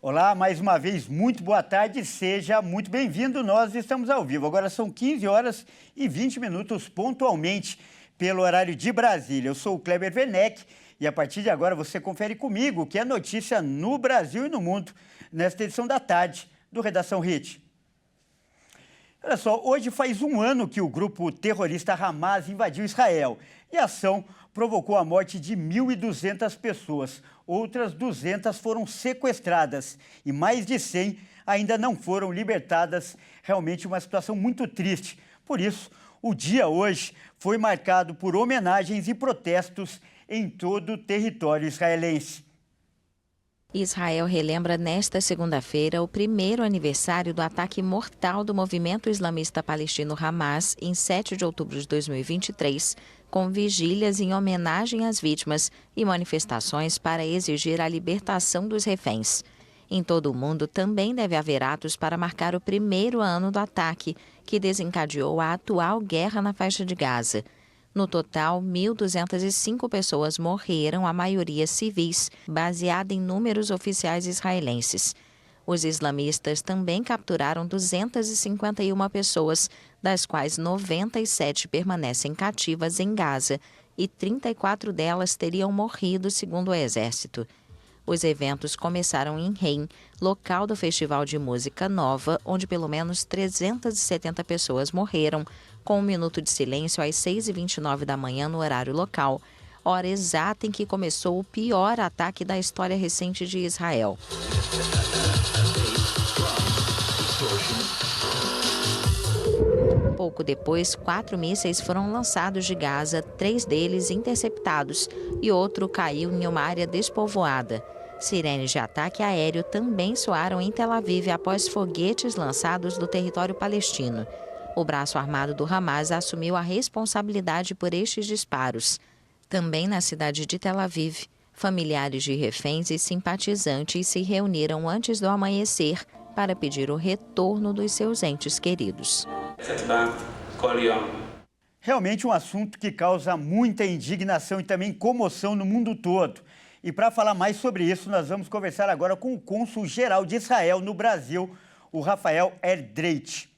Olá, mais uma vez, muito boa tarde, seja muito bem-vindo. Nós estamos ao vivo. Agora são 15 horas e 20 minutos pontualmente pelo horário de Brasília. Eu sou o Kleber Werneck e a partir de agora você confere comigo o que é notícia no Brasil e no mundo nesta edição da tarde do Redação Hit. Olha só, hoje faz um ano que o grupo terrorista Hamas invadiu Israel e a ação provocou a morte de 1.200 pessoas. Outras 200 foram sequestradas e mais de 100 ainda não foram libertadas. Realmente uma situação muito triste. Por isso, o dia hoje foi marcado por homenagens e protestos em todo o território israelense. Israel relembra nesta segunda-feira o primeiro aniversário do ataque mortal do movimento islamista palestino Hamas em 7 de outubro de 2023, com vigílias em homenagem às vítimas e manifestações para exigir a libertação dos reféns. Em todo o mundo também deve haver atos para marcar o primeiro ano do ataque, que desencadeou a atual guerra na faixa de Gaza. No total, 1.205 pessoas morreram, a maioria civis, baseada em números oficiais israelenses. Os islamistas também capturaram 251 pessoas, das quais 97 permanecem cativas em Gaza e 34 delas teriam morrido, segundo o exército. Os eventos começaram em Reim, local do Festival de Música Nova, onde pelo menos 370 pessoas morreram, com um minuto de silêncio às 6h29 da manhã no horário local, hora exata em que começou o pior ataque da história recente de Israel. Pouco depois, 4 mísseis foram lançados de Gaza, 3 deles interceptados e outro caiu em uma área despovoada. Sirenes de ataque aéreo também soaram em Tel Aviv após foguetes lançados do território palestino. O braço armado do Hamas assumiu a responsabilidade por estes disparos. Também na cidade de Tel Aviv, familiares de reféns e simpatizantes se reuniram antes do amanhecer para pedir o retorno dos seus entes queridos. Realmente um assunto que causa muita indignação e também comoção no mundo todo. E para falar mais sobre isso, nós vamos conversar agora com o cônsul-geral de Israel no Brasil, o Rafael Erdreit.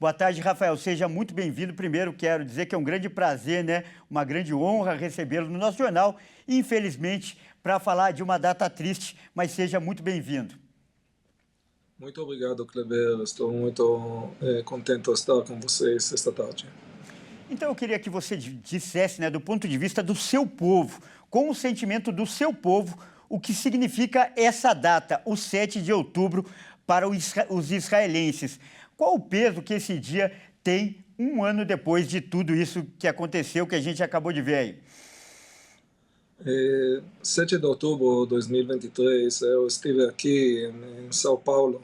Boa tarde, Rafael. Seja muito bem-vindo. Primeiro, quero dizer que é um grande prazer, né? Uma grande honra recebê-lo no nosso jornal. Infelizmente, para falar de uma data triste, mas seja muito bem-vindo. Muito obrigado, Kleber. Estou muito contente de estar com vocês esta tarde. Então, eu queria que você dissesse, né, do ponto de vista do seu povo, com o sentimento do seu povo, o que significa essa data, o 7 de outubro, para os israelenses. Qual o peso que esse dia tem um ano depois de tudo isso que aconteceu, que a gente acabou de ver aí? 7 de outubro de 2023, eu estive aqui em São Paulo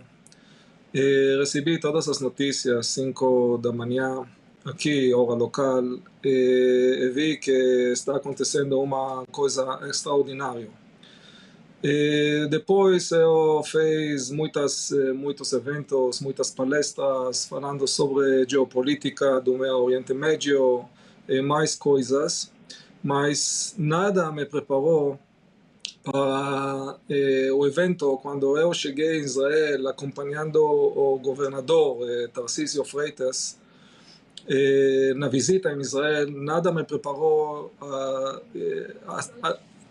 e recebi todas as notícias 5 da manhã, aqui, hora local, e vi que está acontecendo uma coisa extraordinária. E depois eu fiz muitos eventos, muitas palestras falando sobre geopolítica do Meio Oriente Médio e mais coisas, mas nada me preparou para o evento quando eu cheguei em Israel acompanhando o governador Tarcísio Freitas na visita em Israel. Nada me preparou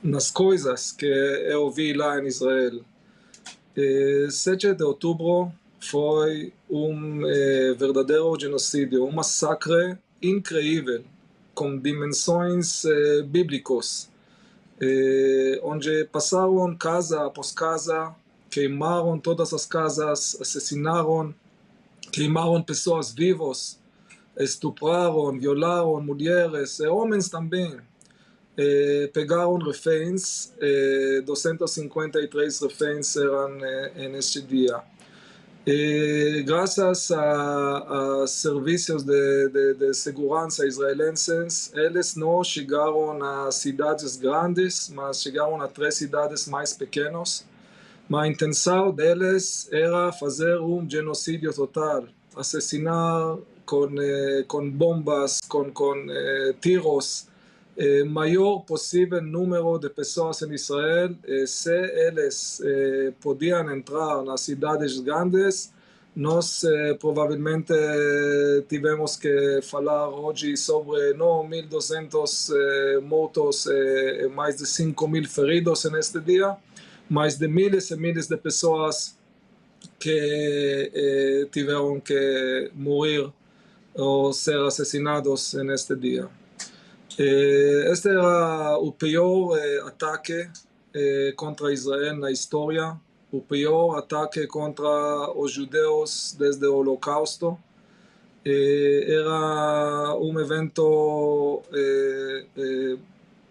nas coisas que eu vi lá em Israel. 7 de outubro foi verdadeiro genocídio, um massacre incrível, com dimensões bíblicas, onde passaram casa após casa, queimaram todas as casas, assassinaram, queimaram pessoas vivas, estupraram, violaram mulheres e homens também. Pegaram reféns, 253 reféns eram neste dia. Graças a serviços de segurança israelenses, eles não chegaram a cidades grandes, mas chegaram a 3 cidades mais pequenas. Mas a intenção deles era fazer genocídio total, assassinar com bombas, com tiros, maior possível número de pessoas em Israel. Se eles podiam entrar nas cidades grandes, nós provavelmente tivemos que falar hoje sobre não 1.200 mortos, mais de 5.000 feridos neste dia, mais de miles e miles de pessoas que tiveram que morrer ou ser assassinados neste dia. Este era o pior ataque contra Israel na história, o pior ataque contra os judeus desde o Holocausto. Era um evento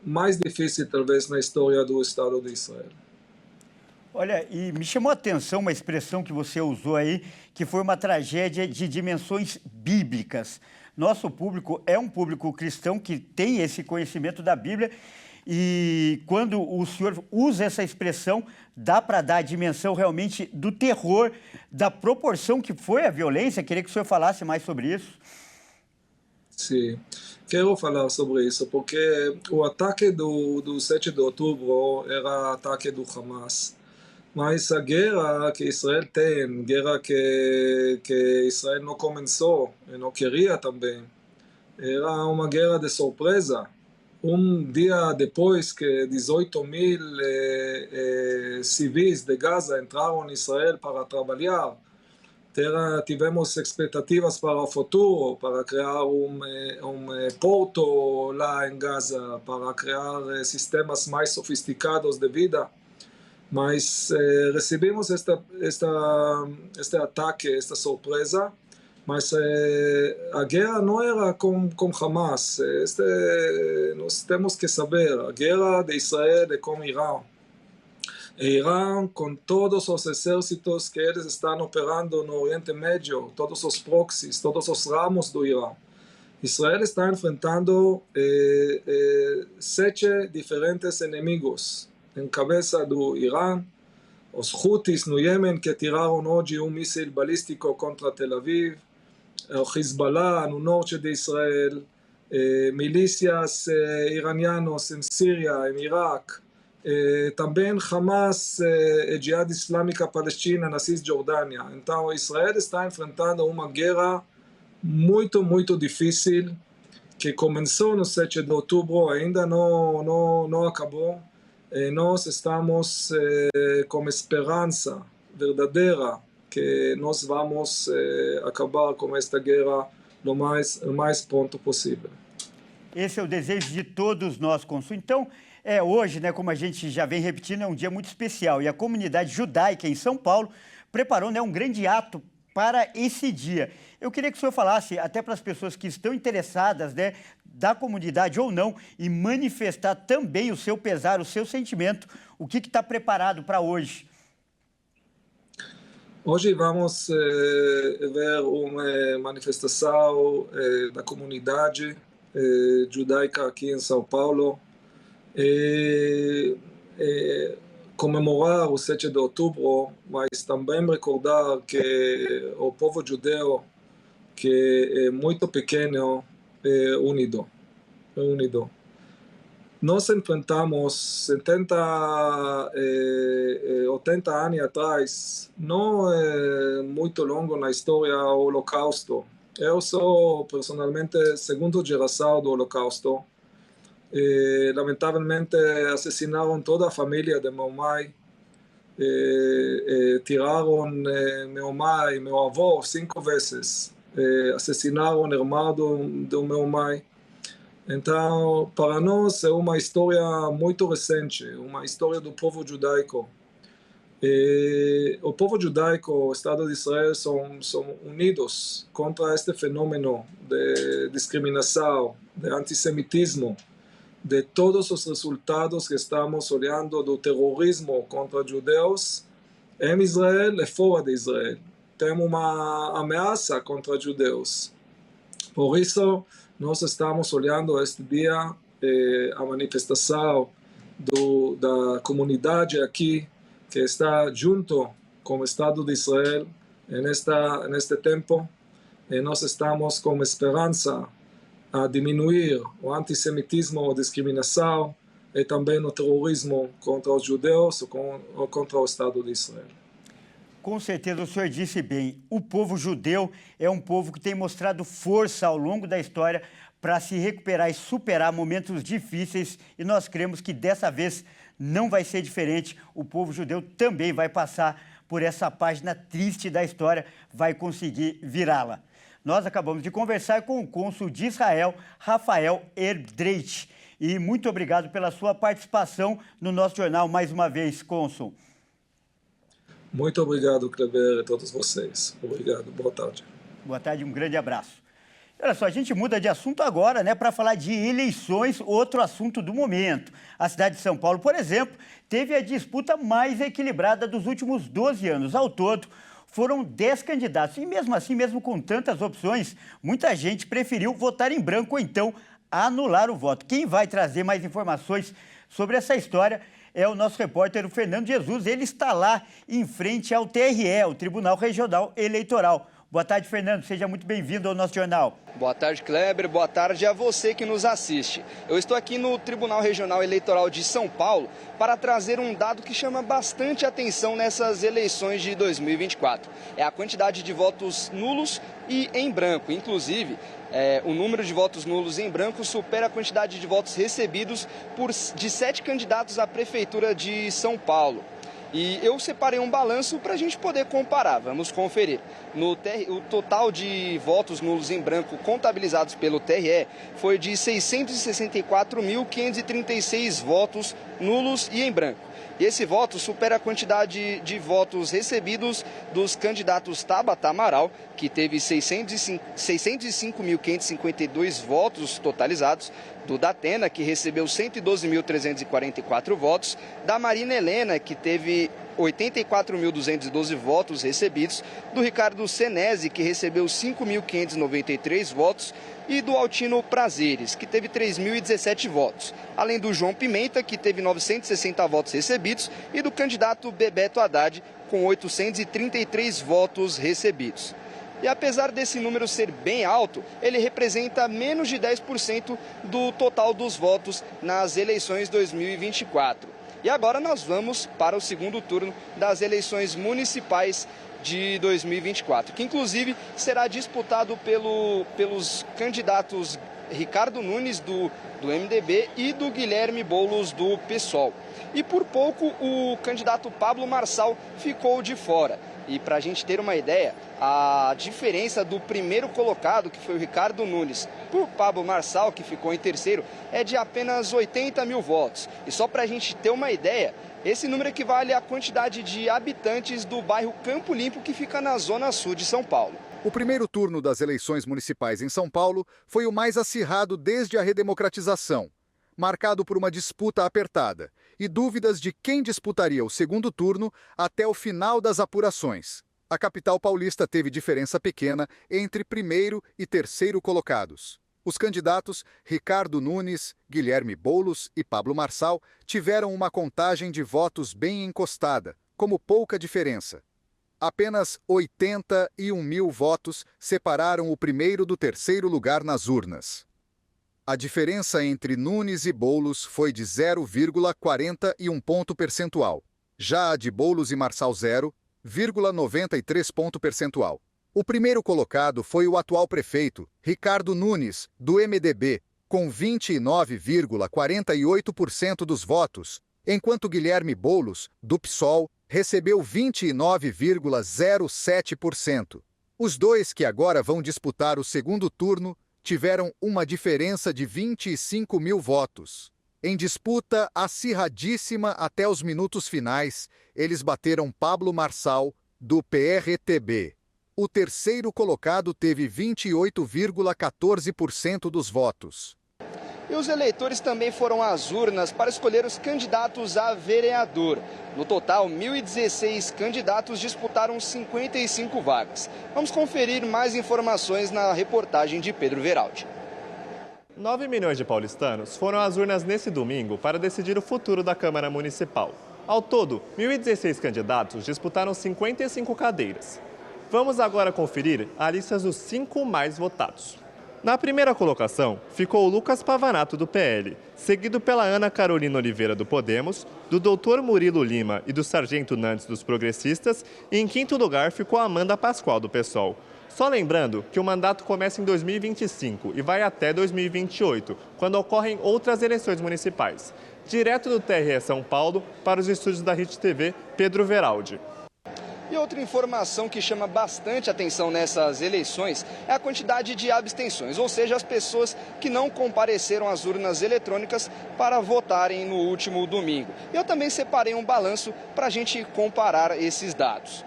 mais difícil, talvez, na história do Estado de Israel. Olha, e me chamou a atenção uma expressão que você usou aí, que foi uma tragédia de dimensões bíblicas. Nosso público é um público cristão que tem esse conhecimento da Bíblia e quando o senhor usa essa expressão, dá para dar a dimensão realmente do terror, da proporção que foi a violência. Queria que o senhor falasse mais sobre isso. Sim, quero falar sobre isso, porque o ataque do 7 de outubro era ataque do Hamas. Mas a guerra que Israel tem, guerra que Israel não começou e não queria também, era uma guerra de surpresa. Dia depois que 18.000 civis de Gaza entraram em Israel para trabalhar, tivemos expectativas para o futuro, para criar porto lá em Gaza, para criar sistemas mais sofisticados de vida. Mas recebemos este ataque, esta surpresa, mas a guerra não era com Hamas. Nós temos que saber, a guerra de Israel é com Irã. Irã, com todos os exércitos que eles estão operando no Oriente Médio, todos os proxies, todos os ramos do Irã. Israel está enfrentando 7 diferentes inimigos. Em cabeça do Irã, os Houthis no Iêmen que tiraram hoje míssil balístico contra Tel Aviv, o Hezbollah no norte de Israel, milícias iranianos em Síria, em Iraque, também Hamas e Jihad Islâmica Palestina na Cisjordânia. Então Israel está enfrentando uma guerra muito, muito difícil que começou no 7 de outubro, ainda não acabou. Nós estamos com esperança verdadeira que nós vamos acabar com esta guerra o mais pronto possível. Esse é o desejo de todos nós, Consul. Então, hoje, né, como a gente já vem repetindo, é um dia muito especial. E a comunidade judaica em São Paulo preparou, né, um grande ato para esse dia. Eu queria que o senhor falasse, até para as pessoas que estão interessadas, né, da comunidade ou não, e manifestar também o seu pesar, o seu sentimento, o que está preparado para hoje. Hoje vamos ver uma manifestação da comunidade judaica aqui em São Paulo, comemorar o 7 de outubro, mas também recordar que o povo judeu, que é muito pequeno, é unido. Nós enfrentamos 80 anos atrás, não muito longo na história, o Holocausto. Eu sou, personalmente, segunda geração do Holocausto. Lamentavelmente, assassinaram toda a família de meu pai. Tiraram meu pai, meu avô, 5 vezes. Assassinaram o irmão do meu pai. Então, para nós é uma história muito recente, uma história do povo judaico. O povo judaico, o Estado de Israel, são unidos contra este fenômeno de discriminação, de antissemitismo, de todos os resultados que estamos olhando do terrorismo contra judeus em Israel e fora de Israel. Temos uma ameaça contra judeus. Por isso, nós estamos olhando este dia a manifestação da comunidade aqui, que está junto com o Estado de Israel neste tempo. E nós estamos com esperança a diminuir o antissemitismo, a discriminação e também o terrorismo contra os judeus ou contra o Estado de Israel. Com certeza, o senhor disse bem, o povo judeu é um povo que tem mostrado força ao longo da história para se recuperar e superar momentos difíceis, e nós cremos que dessa vez não vai ser diferente. O povo judeu também vai passar por essa página triste da história, vai conseguir virá-la. Nós acabamos de conversar com o cônsul de Israel, Rafael Erdreit. E muito obrigado pela sua participação no nosso jornal mais uma vez, cônsul. Muito obrigado, Kleber, e a todos vocês. Obrigado, boa tarde. Boa tarde, um grande abraço. Olha só, a gente muda de assunto agora, né, para falar de eleições, outro assunto do momento. A cidade de São Paulo, por exemplo, teve a disputa mais equilibrada dos últimos 12 anos. Ao todo, foram 10 candidatos. E mesmo assim, mesmo com tantas opções, muita gente preferiu votar em branco ou então anular o voto. Quem vai trazer mais informações sobre essa história é o nosso repórter, o Fernando Jesus. Ele está lá em frente ao TRE, o Tribunal Regional Eleitoral. Boa tarde, Fernando. Seja muito bem-vindo ao nosso jornal. Boa tarde, Kleber. Boa tarde a você que nos assiste. Eu estou aqui no Tribunal Regional Eleitoral de São Paulo para trazer um dado que chama bastante atenção nessas eleições de 2024. É a quantidade de votos nulos e em branco. Inclusive, o número de votos nulos em branco supera a quantidade de votos recebidos de 7 candidatos à Prefeitura de São Paulo. E eu separei um balanço para a gente poder comparar. Vamos conferir. O total de votos nulos em branco contabilizados pelo TRE foi de 664.536 votos nulos e em branco. E esse voto supera a quantidade de votos recebidos dos candidatos Tabata Amaral, que teve 605.552 votos totalizados, do Datena, que recebeu 112.344 votos, da Marina Helena, que teve 84.212 votos recebidos, do Ricardo Senesi, que recebeu 5.593 votos, e do Altino Prazeres, que teve 3.017 votos, além do João Pimenta, que teve 960 votos recebidos, e do candidato Bebeto Haddad, com 833 votos recebidos. E apesar desse número ser bem alto, ele representa menos de 10% do total dos votos nas eleições 2024. E agora nós vamos para o segundo turno das eleições municipais de 2024, que inclusive será disputado pelos candidatos Ricardo Nunes, do MDB, e do Guilherme Boulos, do PSOL. E por pouco o candidato Pablo Marçal ficou de fora. E para a gente ter uma ideia, a diferença do primeiro colocado, que foi o Ricardo Nunes, para o Pablo Marçal, que ficou em terceiro, é de apenas 80 mil votos. E só para a gente ter uma ideia, esse número equivale à quantidade de habitantes do bairro Campo Limpo, que fica na zona sul de São Paulo. O primeiro turno das eleições municipais em São Paulo foi o mais acirrado desde a redemocratização, marcado por uma disputa apertada e dúvidas de quem disputaria o segundo turno até o final das apurações. A capital paulista teve diferença pequena entre primeiro e terceiro colocados. Os candidatos Ricardo Nunes, Guilherme Boulos e Pablo Marçal tiveram uma contagem de votos bem encostada, como pouca diferença. Apenas 81 mil votos separaram o primeiro do terceiro lugar nas urnas. A diferença entre Nunes e Boulos foi de 0,41 ponto percentual. Já a de Boulos e Marçal 0,93 ponto percentual. O primeiro colocado foi o atual prefeito, Ricardo Nunes, do MDB, com 29,48% dos votos, enquanto Guilherme Boulos, do PSOL, recebeu 29,07%. Os dois que agora vão disputar o segundo turno tiveram uma diferença de 25 mil votos. Em disputa acirradíssima até os minutos finais, eles bateram Pablo Marçal, do PRTB. O terceiro colocado teve 28,14% dos votos. E os eleitores também foram às urnas para escolher os candidatos a vereador. No total, 1.016 candidatos disputaram 55 vagas. Vamos conferir mais informações na reportagem de Pedro Veraldi. 9 milhões de paulistanos foram às urnas nesse domingo para decidir o futuro da Câmara Municipal. Ao todo, 1.016 candidatos disputaram 55 cadeiras. Vamos agora conferir a lista dos 5 mais votados. Na primeira colocação, ficou o Lucas Pavanato, do PL, seguido pela Ana Carolina Oliveira, do Podemos, do Dr. Murilo Lima e do Sargento Nantes, dos Progressistas, e em quinto lugar ficou a Amanda Pascoal, do PSOL. Só lembrando que o mandato começa em 2025 e vai até 2028, quando ocorrem outras eleições municipais. Direto do TRE São Paulo, para os estúdios da Rede TV, Pedro Veraldi. E outra informação que chama bastante atenção nessas eleições é a quantidade de abstenções, ou seja, as pessoas que não compareceram às urnas eletrônicas para votarem no último domingo. Eu também separei um balanço para a gente comparar esses dados.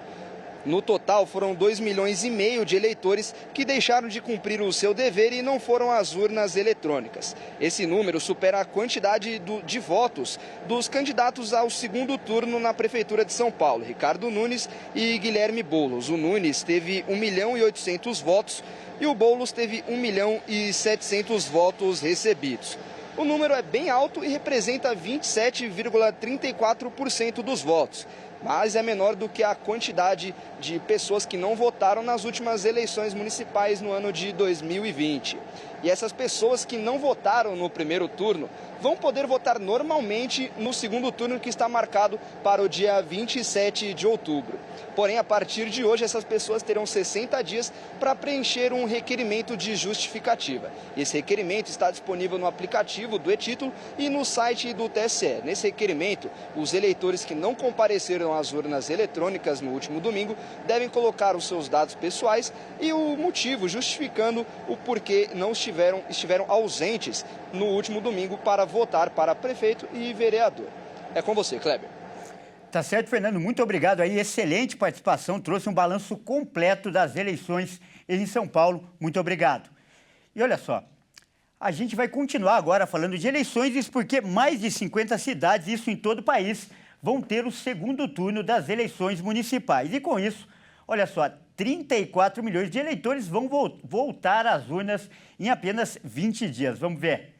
No total, foram 2,5 milhões de eleitores que deixaram de cumprir o seu dever e não foram às urnas eletrônicas. Esse número supera a quantidade de votos dos candidatos ao segundo turno na Prefeitura de São Paulo, Ricardo Nunes e Guilherme Boulos. O Nunes teve 1.800.000 votos e o Boulos teve 1.700.000 votos recebidos. O número é bem alto e representa 27,34% dos votos, mas é menor do que a quantidade de pessoas que não votaram nas últimas eleições municipais no ano de 2020. E essas pessoas que não votaram no primeiro turno vão poder votar normalmente no segundo turno, que está marcado para o dia 27 de outubro. Porém, a partir de hoje, essas pessoas terão 60 dias para preencher um requerimento de justificativa. Esse requerimento está disponível no aplicativo do e-Título e no site do TSE. Nesse requerimento, os eleitores que não compareceram às urnas eletrônicas no último domingo devem colocar os seus dados pessoais e o motivo, justificando o porquê não estiveram ausentes no último domingo para votar para prefeito e vereador. É com você, Kleber. Tá certo, Fernando. Muito obrigado aí. Excelente participação. Trouxe um balanço completo das eleições em São Paulo. Muito obrigado. E olha só, a gente vai continuar agora falando de eleições, isso porque mais de 50 cidades, isso em todo o país, vão ter o segundo turno das eleições municipais. E com isso, olha só, 34 milhões de eleitores vão voltar às urnas em apenas 20 dias. Vamos ver.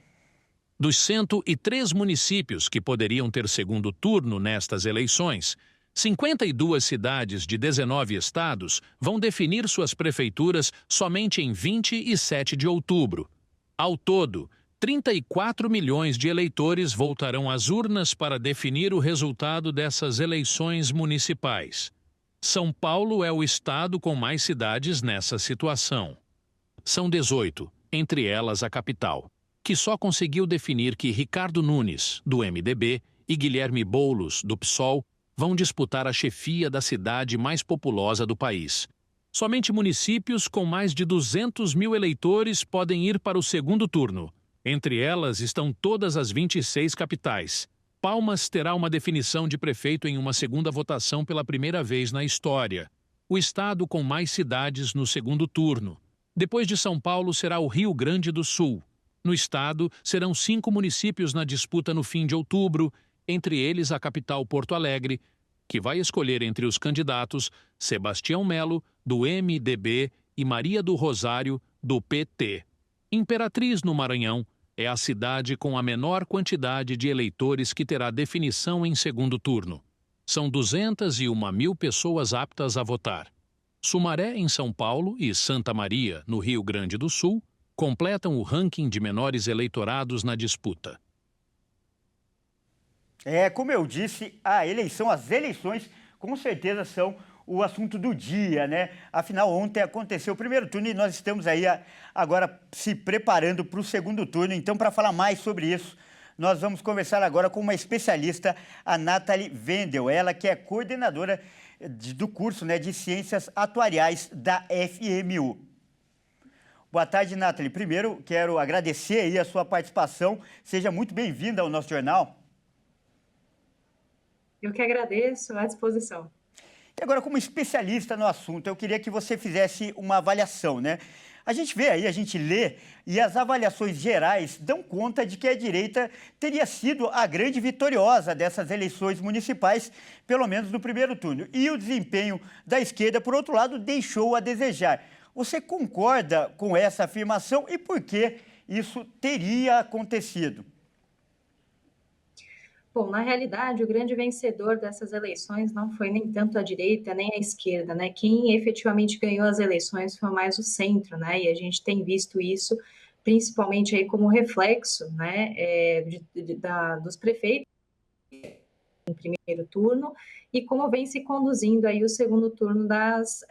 Dos 103 municípios que poderiam ter segundo turno nestas eleições, 52 cidades de 19 estados vão definir suas prefeituras somente em 27 de outubro. Ao todo, 34 milhões de eleitores voltarão às urnas para definir o resultado dessas eleições municipais. São Paulo é o estado com mais cidades nessa situação. São 18, entre elas a capital, que só conseguiu definir que Ricardo Nunes, do MDB, e Guilherme Boulos, do PSOL, vão disputar a chefia da cidade mais populosa do país. Somente municípios com mais de 200 mil eleitores podem ir para o segundo turno. Entre elas estão todas as 26 capitais. Palmas terá uma definição de prefeito em uma segunda votação pela primeira vez na história. O estado com mais cidades no segundo turno. Depois de São Paulo será o Rio Grande do Sul. No estado, serão 5 municípios na disputa no fim de outubro, entre eles a capital Porto Alegre, que vai escolher entre os candidatos Sebastião Melo, do MDB, e Maria do Rosário, do PT. Imperatriz, no Maranhão, é a cidade com a menor quantidade de eleitores que terá definição em segundo turno. São 201 mil pessoas aptas a votar. Sumaré, em São Paulo, e Santa Maria, no Rio Grande do Sul, completam o ranking de menores eleitorados na disputa. Como eu disse, as eleições com certeza são o assunto do dia, né? Afinal, ontem aconteceu o primeiro turno e nós estamos aí agora se preparando para o segundo turno. Então, para falar mais sobre isso, nós vamos conversar agora com uma especialista, a Nathalie Wendel, ela que é coordenadora do curso, né, de Ciências Atuariais da FMU. Boa tarde, Nathalie. Primeiro, quero agradecer aí a sua participação. Seja muito bem-vinda ao nosso jornal. Eu que agradeço, à disposição. E agora, como especialista no assunto, eu queria que você fizesse uma avaliação, né? A gente vê aí, a gente lê, e as avaliações gerais dão conta de que a direita teria sido a grande vitoriosa dessas eleições municipais, pelo menos no primeiro turno. E o desempenho da esquerda, por outro lado, deixou a desejar. Você concorda com essa afirmação e por que isso teria acontecido? Bom, na realidade, o grande vencedor dessas eleições não foi nem tanto a direita nem a esquerda, né? Quem efetivamente ganhou as eleições foi mais o centro, né? E a gente tem visto isso principalmente aí como reflexo, né, dos prefeitos em primeiro turno e como vem se conduzindo aí o segundo turno das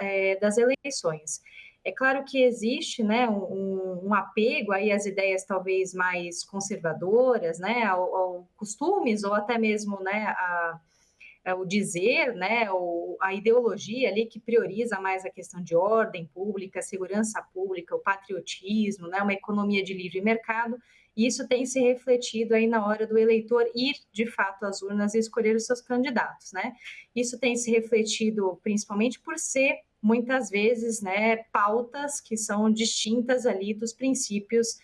eleições. É claro que existe, né, um apego aí às ideias talvez mais conservadoras, né, ao costumes ou até mesmo, né, o dizer, né, ou a ideologia ali que prioriza mais a questão de ordem pública, segurança pública, o patriotismo, né, uma economia de livre mercado, e isso tem se refletido aí na hora do eleitor ir, de fato, às urnas e escolher os seus candidatos, né? Isso tem se refletido principalmente por ser, muitas vezes, né, pautas que são distintas ali dos princípios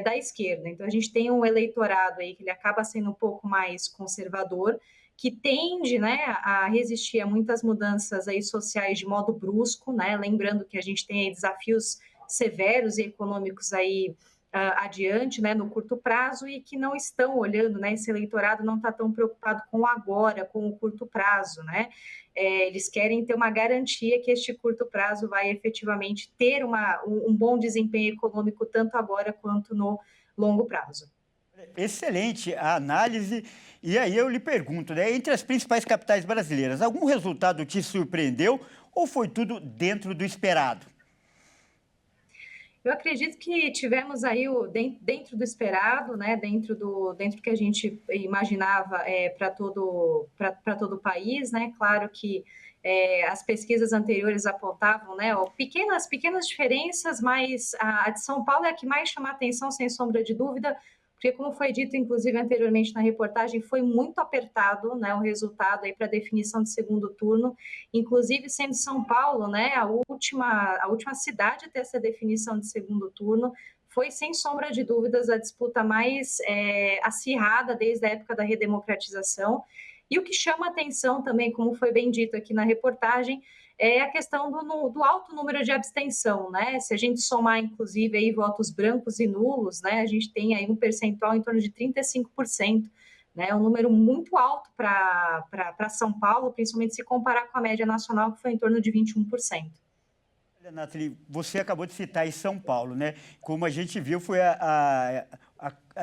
da esquerda. Então, a gente tem um eleitorado aí que ele acaba sendo um pouco mais conservador, que tende, né, a resistir a muitas mudanças aí sociais de modo brusco, né? Lembrando que a gente tem aí desafios severos e econômicos aí adiante, né, no curto prazo, e que não estão olhando, né, esse eleitorado não está tão preocupado com o agora, com o curto prazo, né? Eles querem ter uma garantia que este curto prazo vai efetivamente ter um bom desempenho econômico tanto agora quanto no longo prazo. Excelente a análise. E aí eu lhe pergunto, né, entre as principais capitais brasileiras, algum resultado te surpreendeu ou foi tudo dentro do esperado? Eu acredito que tivemos aí dentro do esperado, né, dentro do que a gente imaginava para todo o país, né? Claro que as pesquisas anteriores apontavam, né, pequenas diferenças, mas a de São Paulo é a que mais chama a atenção, sem sombra de dúvida, porque, como foi dito, inclusive, anteriormente na reportagem, foi muito apertado, né, o resultado aí para a definição de segundo turno, inclusive sendo São Paulo, né, a última cidade a ter essa definição de segundo turno. Foi, sem sombra de dúvidas, a disputa mais acirrada desde a época da redemocratização. E o que chama atenção também, como foi bem dito aqui na reportagem, é a questão do alto número de abstenção, né? Se a gente somar, inclusive, aí votos brancos e nulos, né, a gente tem aí um percentual em torno de 35%, né? Um número muito alto para São Paulo, principalmente se comparar com a média nacional, que foi em torno de 21%. Olha, Nathalie, você acabou de citar em São Paulo, né? Como a gente viu, foi a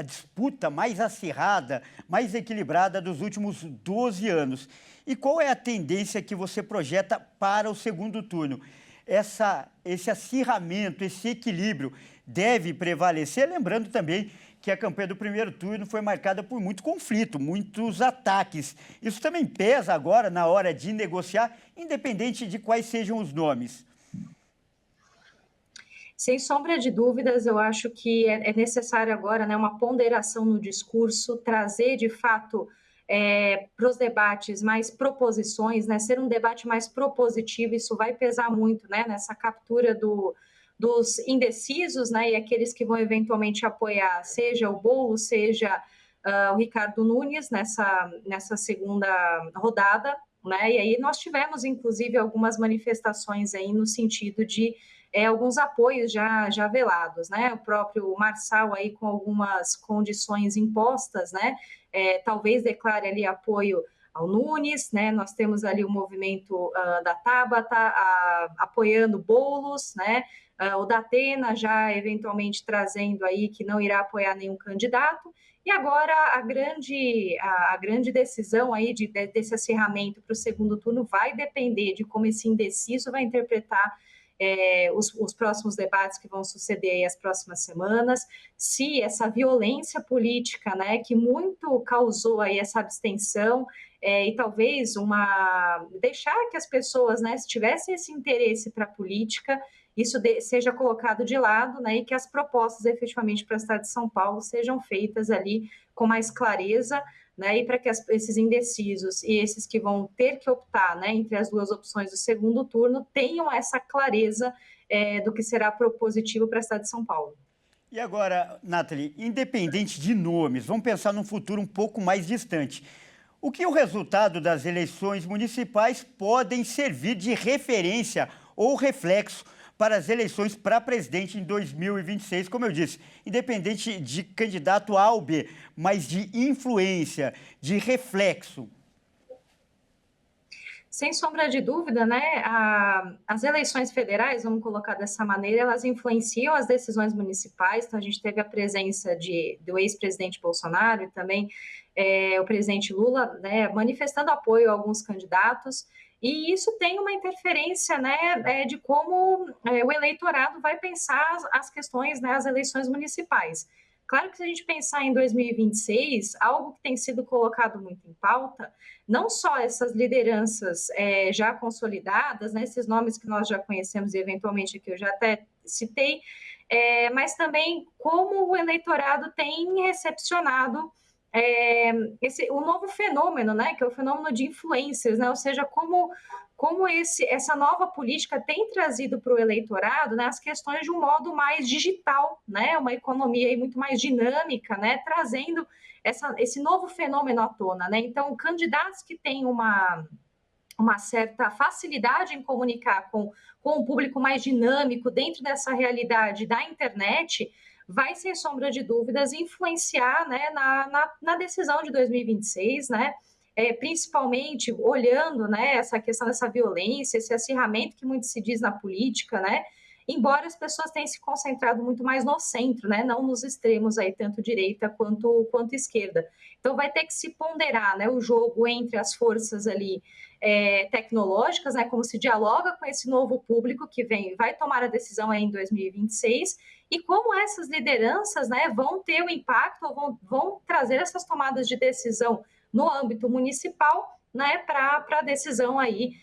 disputa mais acirrada, mais equilibrada dos últimos 12 anos. E qual é a tendência que você projeta para o segundo turno? Esse acirramento, esse equilíbrio deve prevalecer? Lembrando também que a campanha do primeiro turno foi marcada por muito conflito, muitos ataques. Isso também pesa agora na hora de negociar, independente de quais sejam os nomes. Sem sombra de dúvidas, eu acho que é necessário agora, né, uma ponderação no discurso, trazer de fato para os debates mais proposições, né, ser um debate mais propositivo. Isso vai pesar muito, né, nessa captura dos indecisos, né, e aqueles que vão eventualmente apoiar, seja o Boulos, seja o Ricardo Nunes nessa segunda rodada, né, e aí nós tivemos, inclusive, algumas manifestações aí no sentido de alguns apoios já velados, né? O próprio Marçal aí com algumas condições impostas, né? Talvez declare ali apoio ao Nunes, né? Nós temos ali o movimento da Tabata apoiando Boulos, né? O Datena já eventualmente trazendo aí que não irá apoiar nenhum candidato. E agora a grande decisão aí desse acirramento para o segundo turno vai depender de como esse indeciso vai interpretar os próximos debates que vão suceder aí as próximas semanas, se essa violência política, né, que muito causou aí essa abstenção e talvez deixar que as pessoas, né, se tivessem esse interesse para a política, isso seja colocado de lado, né, e que as propostas efetivamente para o Estado de São Paulo sejam feitas ali com mais clareza, né, e para que esses indecisos e esses que vão ter que optar, né, entre as duas opções do segundo turno tenham essa clareza do que será propositivo para a cidade de São Paulo. E agora, Nathalie, independente de nomes, vamos pensar num futuro um pouco mais distante. O que o resultado das eleições municipais podem servir de referência ou reflexo para as eleições para presidente em 2026, como eu disse, independente de candidato A ou B, mas de influência, de reflexo. Sem sombra de dúvida, né, as eleições federais, vamos colocar dessa maneira, elas influenciam as decisões municipais. Então, a gente teve a presença do ex-presidente Bolsonaro e também o presidente Lula, né, manifestando apoio a alguns candidatos, e isso tem uma interferência, né, de como o eleitorado vai pensar as questões, né, as eleições municipais. Claro que se a gente pensar em 2026, algo que tem sido colocado muito em pauta, não só essas lideranças já consolidadas, né, esses nomes que nós já conhecemos e eventualmente que eu já até citei, mas também como o eleitorado tem recepcionado o novo fenômeno, né, que é o fenômeno de influencers, né, ou seja, como essa nova política tem trazido para o eleitorado, né, as questões de um modo mais digital, né, uma economia aí muito mais dinâmica, né, trazendo esse novo fenômeno à tona, né. Então, candidatos que têm uma certa facilidade em comunicar com um público mais dinâmico dentro dessa realidade da internet, vai, sem sombra de dúvidas, influenciar, né, na decisão de 2026, né, principalmente olhando, né, essa questão dessa violência, esse acirramento que muito se diz na política, né, embora as pessoas tenham se concentrado muito mais no centro, né, não nos extremos aí, tanto direita quanto esquerda. Então, vai ter que se ponderar, né, o jogo entre as forças ali tecnológicas, né, como se dialoga com esse novo público que vai tomar a decisão aí em 2026, e como essas lideranças, né, vão ter o impacto, ou vão trazer essas tomadas de decisão no âmbito municipal, né, para a decisão aí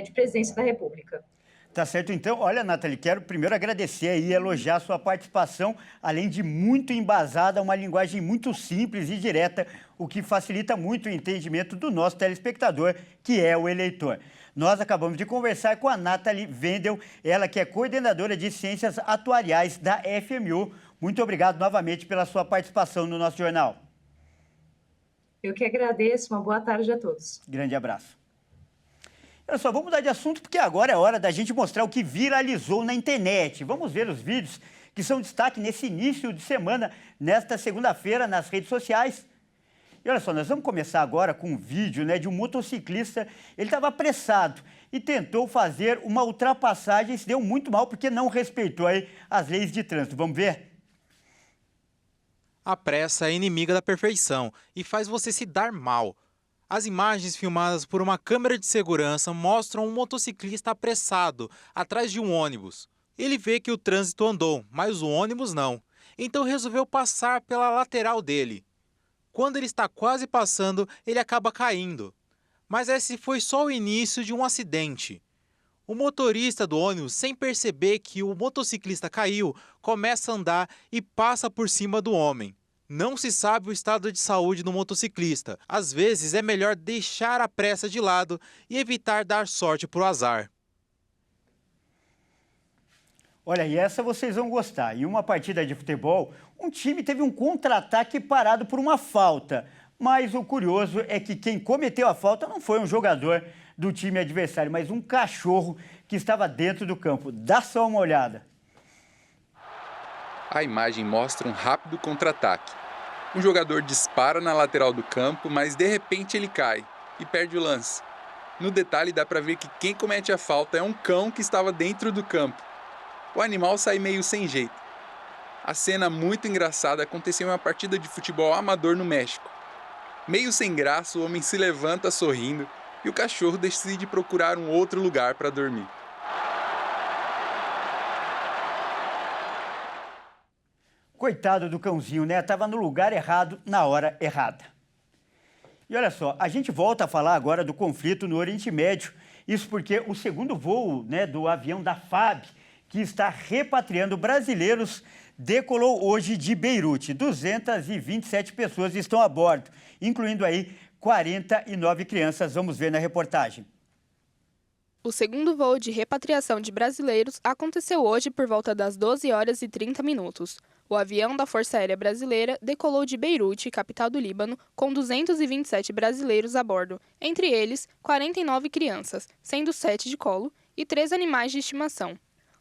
de presidência da República. Tá certo, então. Olha, Nathalie, quero primeiro agradecer e elogiar a sua participação, além de muito embasada, uma linguagem muito simples e direta, o que facilita muito o entendimento do nosso telespectador, que é o eleitor. Nós acabamos de conversar com a Nathalie Wendel, ela que é coordenadora de Ciências Atuariais da FMU. Muito obrigado novamente pela sua participação no nosso jornal. Eu que agradeço, uma boa tarde a todos. Grande abraço. Olha só, vamos mudar de assunto porque agora é hora da gente mostrar o que viralizou na internet. Vamos ver os vídeos que são destaque nesse início de semana, nesta segunda-feira, nas redes sociais. E olha só, nós vamos começar agora com um vídeo, né, de um motociclista. Ele estava apressado e tentou fazer uma ultrapassagem e se deu muito mal porque não respeitou aí as leis de trânsito. Vamos ver? A pressa é inimiga da perfeição e faz você se dar mal. As imagens filmadas por uma câmera de segurança mostram um motociclista apressado atrás de um ônibus. Ele vê que o trânsito andou, mas o ônibus não. Então resolveu passar pela lateral dele. Quando ele está quase passando, ele acaba caindo. Mas esse foi só o início de um acidente. O motorista do ônibus, sem perceber que o motociclista caiu, começa a andar e passa por cima do homem. Não se sabe o estado de saúde do motociclista. Às vezes é melhor deixar a pressa de lado e evitar dar sorte para o azar. Olha, e essa vocês vão gostar. Em uma partida de futebol, um time teve um contra-ataque parado por uma falta. Mas o curioso é que quem cometeu a falta não foi um jogador do time adversário, mas um cachorro que estava dentro do campo. Dá só uma olhada. A imagem mostra um rápido contra-ataque. Um jogador dispara na lateral do campo, mas de repente ele cai e perde o lance. No detalhe dá para ver que quem comete a falta é um cão que estava dentro do campo. O animal sai meio sem jeito. A cena muito engraçada aconteceu em uma partida de futebol amador no México. Meio sem graça, o homem se levanta sorrindo e o cachorro decide procurar um outro lugar para dormir. Coitado do cãozinho, né? Estava no lugar errado, na hora errada. E olha só, a gente volta a falar agora do conflito no Oriente Médio. Isso porque o segundo voo, né, do avião da FAB, que está repatriando brasileiros, decolou hoje de Beirute. 227 pessoas estão a bordo, incluindo aí 49 crianças. Vamos ver na reportagem. O segundo voo de repatriação de brasileiros aconteceu hoje por volta das 12 horas e 30 minutos. O avião da Força Aérea Brasileira decolou de Beirute, capital do Líbano, com 227 brasileiros a bordo, entre eles 49 crianças, sendo 7 de colo, e 3 animais de estimação.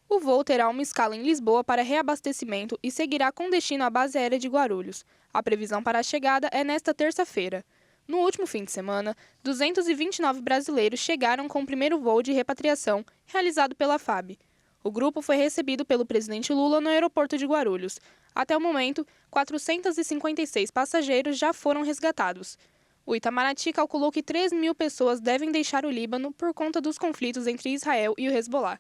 O voo terá uma escala em Lisboa para reabastecimento e seguirá com destino à base aérea de Guarulhos. A previsão para a chegada é nesta terça-feira. No último fim de semana, 229 brasileiros chegaram com o primeiro voo de repatriação realizado pela FAB. O grupo foi recebido pelo presidente Lula no aeroporto de Guarulhos. Até o momento, 456 passageiros já foram resgatados. O Itamaraty calculou que 3.000 pessoas devem deixar o Líbano por conta dos conflitos entre Israel e o Hezbollah.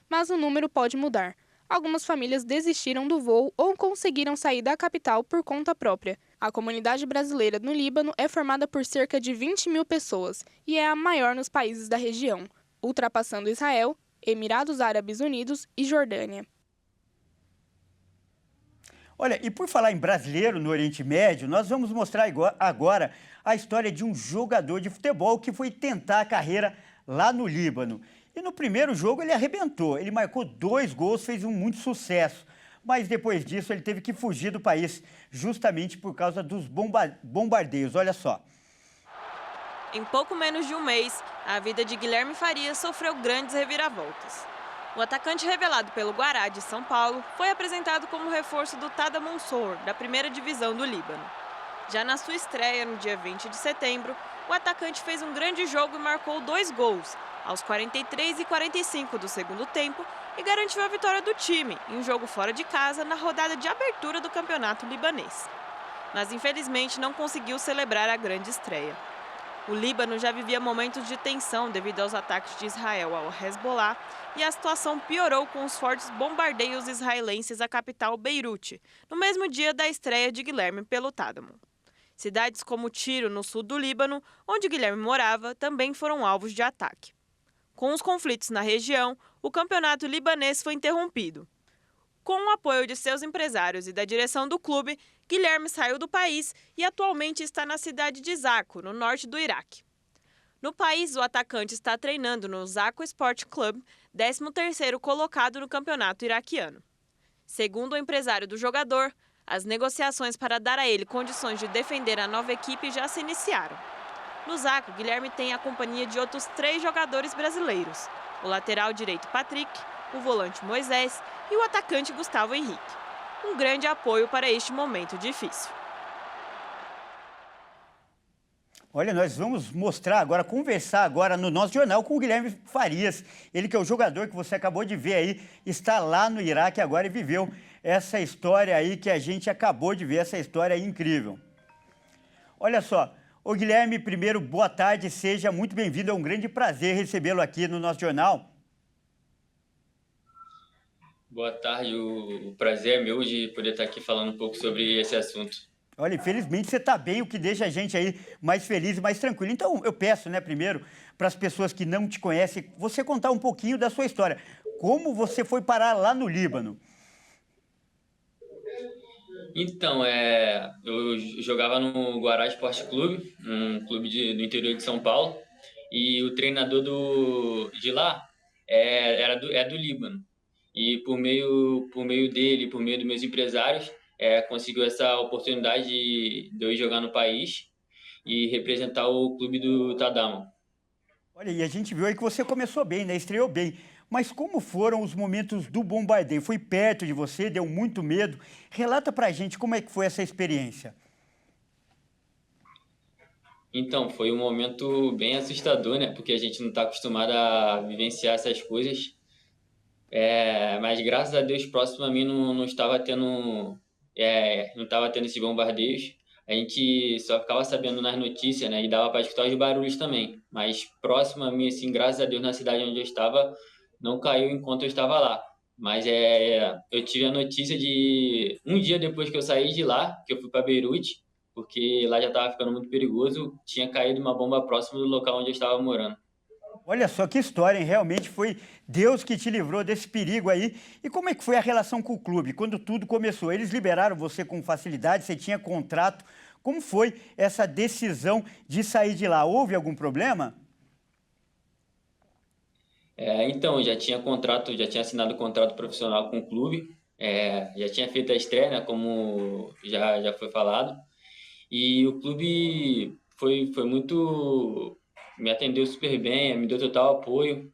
Mas o número pode mudar. Algumas famílias desistiram do voo ou conseguiram sair da capital por conta própria. A comunidade brasileira no Líbano é formada por cerca de 20.000 pessoas e é a maior nos países da região, ultrapassando Israel, Emirados Árabes Unidos e Jordânia. Olha, e por falar em brasileiro no Oriente Médio, nós vamos mostrar agora a história de um jogador de futebol que foi tentar a carreira lá no Líbano. E no primeiro jogo ele arrebentou, ele marcou 2 gols, fez muito sucesso. Mas depois disso ele teve que fugir do país, justamente por causa dos bombardeios. Olha só. Em pouco menos de um mês, a vida de Guilherme Farias sofreu grandes reviravoltas. O atacante revelado pelo Guará de São Paulo foi apresentado como reforço do Tada Mansour, da primeira divisão do Líbano. Já na sua estreia, no dia 20 de setembro, o atacante fez um grande jogo e marcou 2 gols, aos 43 e 45 do segundo tempo, e garantiu a vitória do time em um jogo fora de casa na rodada de abertura do campeonato libanês. Mas infelizmente não conseguiu celebrar a grande estreia. O Líbano já vivia momentos de tensão devido aos ataques de Israel ao Hezbollah e a situação piorou com os fortes bombardeios israelenses à capital Beirute, no mesmo dia da estreia de Guilherme pelo Tadamon. Cidades como Tiro, no sul do Líbano, onde Guilherme morava, também foram alvos de ataque. Com os conflitos na região, o campeonato libanês foi interrompido. Com o apoio de seus empresários e da direção do clube, Guilherme saiu do país e atualmente está na cidade de Zaco, no norte do Iraque. No país, o atacante está treinando no Zaco Sport Club, 13º colocado no campeonato iraquiano. Segundo o empresário do jogador, as negociações para dar a ele condições de defender a nova equipe já se iniciaram. No Zaco, Guilherme tem a companhia de outros 3 jogadores brasileiros: o lateral direito Patrick, o volante Moisés e o atacante Gustavo Henrique. Um grande apoio para este momento difícil. Olha, nós vamos mostrar agora, conversar agora no nosso jornal com o Guilherme Farias. Ele que é o jogador que você acabou de ver aí, está lá no Iraque agora e viveu essa história aí que a gente acabou de ver, essa história aí incrível. Olha só, ô Guilherme, primeiro, boa tarde, seja muito bem-vindo, é um grande prazer recebê-lo aqui no nosso jornal. Boa tarde, o prazer é meu de poder estar aqui falando um pouco sobre esse assunto. Olha, infelizmente você está bem, o que deixa a gente aí mais feliz e mais tranquilo. Então, eu peço, né, primeiro, para as pessoas que não te conhecem, você contar um pouquinho da sua história. Como você foi parar lá no Líbano? Então, eu jogava no Guará Esporte Clube, um clube do interior de São Paulo, e o treinador de lá é do Líbano. E por meio dele, por meio dos meus empresários, conseguiu essa oportunidade de eu ir jogar no país e representar o clube do Tadamon. Olha, e a gente viu aí que você começou bem, né? Estreou bem. Mas como foram os momentos do bombardeio? Foi perto de você, deu muito medo. Relata pra gente como é que foi essa experiência. Então, foi um momento bem assustador, né? Porque a gente não está acostumado a vivenciar essas coisas. Mas graças a Deus, próximo a mim não estava tendo esses bombardeios. A gente só ficava sabendo nas notícias, né? E dava para escutar os barulhos também. Mas próximo a mim, assim, graças a Deus, na cidade onde eu estava, não caiu enquanto eu estava lá. Mas eu tive a notícia de um dia depois que eu saí de lá, que eu fui para Beirute, porque lá já estava ficando muito perigoso, tinha caído uma bomba próximo do local onde eu estava morando. Olha só que história, hein? Realmente foi Deus que te livrou desse perigo aí. E como é que foi a relação com o clube? Quando tudo começou, eles liberaram você com facilidade, você tinha contrato. Como foi essa decisão de sair de lá? Houve algum problema? Então, já tinha assinado contrato profissional com o clube, já tinha feito a estreia, né, como já foi falado. E o clube foi muito... me atendeu super bem, me deu total apoio.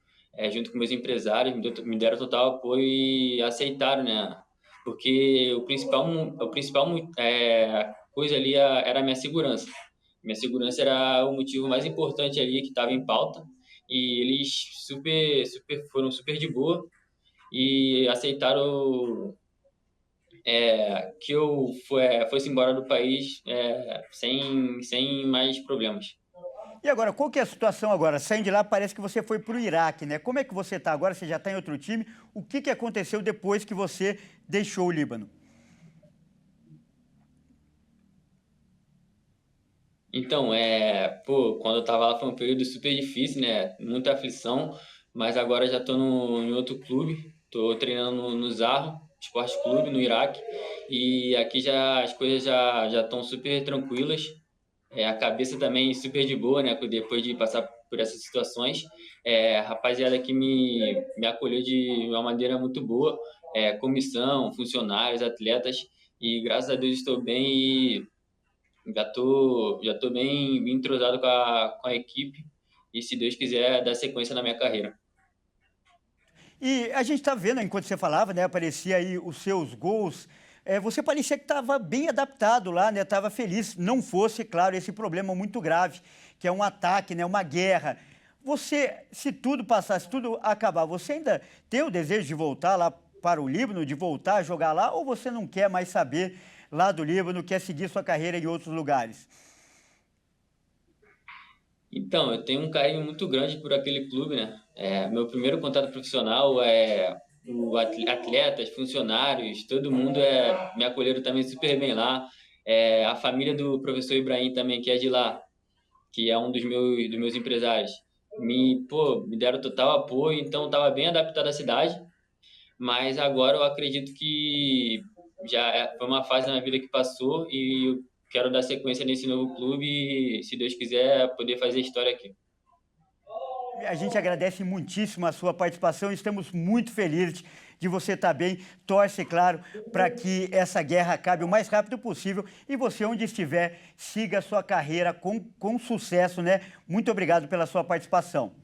junto com meus empresários, me deram total apoio e aceitaram, né? Porque o principal coisa ali era a minha segurança. Minha segurança era o motivo mais importante ali que estava em pauta, e eles foram super de boa e aceitaram que eu fosse embora do país sem mais problemas. E agora, qual que é a situação agora? Saindo de lá, parece que você foi para o Iraque, né? Como é que você está agora? Você já está em outro time. O que aconteceu depois que você deixou o Líbano? Então, quando eu estava lá foi um período super difícil, né? Muita aflição, mas agora já estou em outro clube. Estou treinando no Zarro Esporte Clube, no Iraque. E aqui as coisas já estão super tranquilas. A cabeça também super de boa, né? Depois de passar por essas situações. A rapaziada aqui me acolheu de uma maneira muito boa. Comissão, funcionários, atletas. E graças a Deus estou bem e já tô bem entrosado com a equipe. E se Deus quiser, dar sequência na minha carreira. E a gente está vendo, enquanto você falava, né? Aparecia aí os seus gols. Você parecia que estava bem adaptado lá, né? Estava feliz, não fosse, claro, esse problema muito grave, que é um ataque, né? Uma guerra. Você, se tudo passasse, tudo acabar, você ainda tem o desejo de voltar lá para o Líbano, de voltar a jogar lá, ou você não quer mais saber lá do Líbano, quer seguir sua carreira em outros lugares? Então, eu tenho um carinho muito grande por aquele clube, né? Meu primeiro contato profissional atletas, funcionários, todo mundo me acolheram também super bem lá. A família do professor Ibrahim também, que é de lá, que é um dos meus empresários, me deram total apoio, então estava bem adaptado à cidade. Mas agora eu acredito que já foi uma fase na vida que passou e eu quero dar sequência nesse novo clube e, se Deus quiser, poder fazer história aqui. A gente agradece muitíssimo a sua participação, estamos muito felizes de você estar bem. Torce, claro, para que essa guerra acabe o mais rápido possível e você, onde estiver, siga a sua carreira com sucesso, né? Muito obrigado pela sua participação.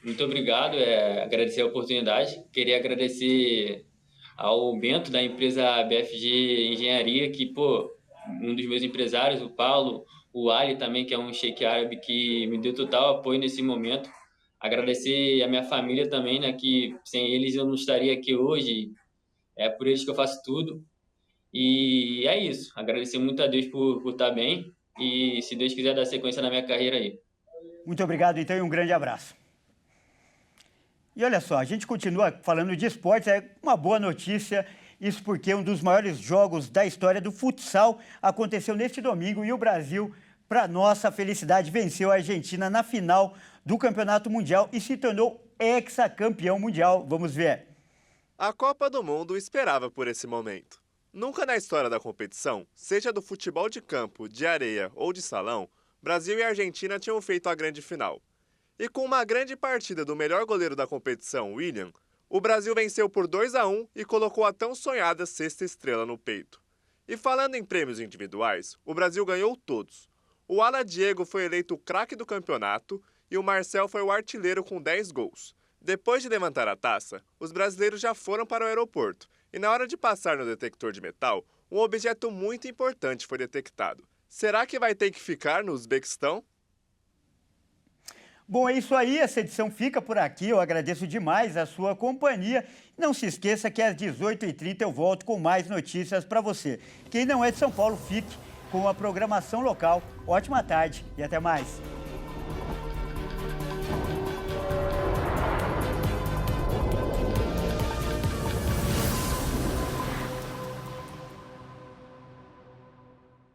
Muito obrigado, agradecer a oportunidade. Queria agradecer ao Bento, da empresa BFG Engenharia, que, um dos meus empresários, o Paulo, o Ali também, que é um sheik árabe, que me deu total apoio nesse momento. Agradecer a minha família também, né, que sem eles eu não estaria aqui hoje. É por eles que eu faço tudo. E é isso. Agradecer muito a Deus por estar bem e, se Deus quiser, dar sequência na minha carreira aí. Muito obrigado, então, e um grande abraço. E olha só, a gente continua falando de esportes, é uma boa notícia, isso porque um dos maiores jogos da história do futsal aconteceu neste domingo e o Brasil, para nossa felicidade, venceu a Argentina na final do Campeonato Mundial e se tornou hexacampeão mundial. Vamos ver. A Copa do Mundo esperava por esse momento. Nunca na história da competição, seja do futebol de campo, de areia ou de salão, Brasil e Argentina tinham feito a grande final. E com uma grande partida do melhor goleiro da competição, William, o Brasil venceu por 2-1 e colocou a tão sonhada sexta estrela no peito. E falando em prêmios individuais, o Brasil ganhou todos. O ala Diego foi eleito o craque do campeonato e o Marcel foi o artilheiro com 10 gols. Depois de levantar a taça, os brasileiros já foram para o aeroporto e na hora de passar no detector de metal, um objeto muito importante foi detectado. Será que vai ter que ficar no Uzbequistão? Bom, é isso aí, essa edição fica por aqui, eu agradeço demais a sua companhia. Não se esqueça que às 18h30 eu volto com mais notícias para você. Quem não é de São Paulo, fique com a programação local. Ótima tarde e até mais.